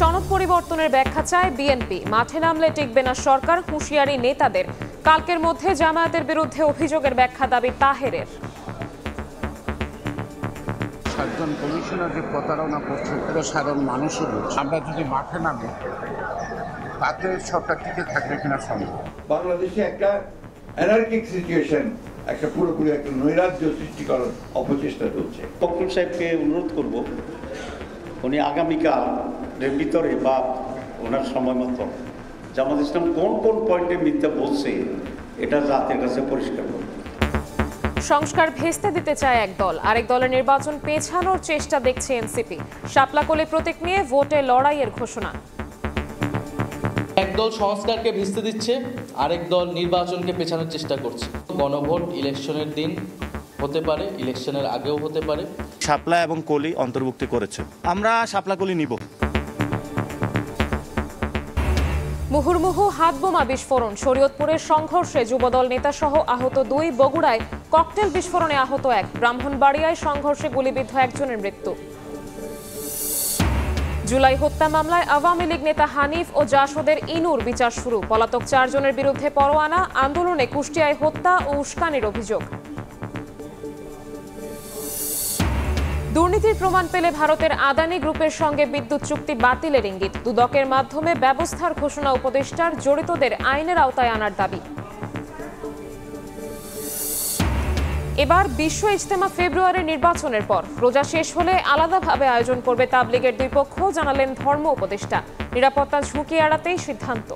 সনদ পরিবর্তনের ব্যাখ্যা চায় বিএনপি। মাঠে নামলে টিকবে না সরকার, হুঁশিয়ারি নেতাদের। কালকের মধ্যে জামায়াতের বিরুদ্ধে অভিযোগের ব্যাখ্যা দাবি তাহেরের। সাতজন কমিশনার যে প্রতারণা করছে এটা সাধারণ মানুষও বলছে। আমরা যদি মাঠে নামি তাতে সরকার টিকে থাকবে কিনা সম্ভব। বাংলাদেশে একটা অ্যানার্কিক সিচুয়েশন, একটা পুরোপুরি একটা নৈরাজ্য সৃষ্টি করার অপচেষ্টা চলছে। ফখরুল সাহেবকে অনুরোধ করব, উনি আগামীকালের ভিতরে বা ওনার সময় মতো জামাত ইসলাম কোন কোন পয়েন্টে মিথ্যা বলছে এটা জাতির কাছে পরিষ্কার করবে। সংস্কার ভেস্তে দিতে চায় এক দল, আরেক দলের নির্বাচন পেছানোর চেষ্টা দেখছে এনসিপি। শাপলাকলি প্রতীক নিয়ে ভোটে লড়াইয়ের ঘোষণা। একদল সংস্কারকে ভেস্তে দিচ্ছে, আরেক দল নির্বাচনকে পেছানোর চেষ্টা করছে। গণভোট ইলেকশনের দিন হতে পারে, ইলেকশনের আগেও হতে পারে। শাপলা এবং কলি অন্তর্ভুক্তি করেছে, আমরা শাপলা কলি নিব। মুহুর্মুহু হাতবোমা বিস্ফোরণ, শরীয়তপুরের সংঘর্ষে যুবদল নেতা সহ আহত 2, বগুড়ায় ককটেল বিস্ফোরণে আহত 1, ব্রাহ্মণবাড়িয়ায় সংঘর্ষে গুলিবিদ্ধ একজনের মৃত্যু। জুলাই হত্যা মামলায় আওয়ামী লীগ নেতা হানিফ ও জাসদের ইনুর বিচার শুরু। পলাতক 4 জনের বিরুদ্ধে পরোয়ানা। আন্দোলনে কুষ্টিয়ায় হত্যা ও উস্কানির অভিযোগ। দুর্নীতির প্রমাণ পেলে ভারতের আদানি গ্রুপের সঙ্গে বিদ্যুৎ চুক্তি বাতিলের ইঙ্গিত। দুদকের মাধ্যমে ব্যবস্থার ঘোষণা উপদেষ্টার, জড়িতদের আইনের আওতায় আনার দাবি। এবার বিশ্ব ইজতেমা ফেব্রুয়ারি নির্বাচনের পর। রোজা শেষ হলে আলাদাভাবে আয়োজন করবে তাবলিগের 2 পক্ষ, জানালেন ধর্ম উপদেষ্টা। নিরাপত্তা ঝুঁকি এড়াতেই সিদ্ধান্ত।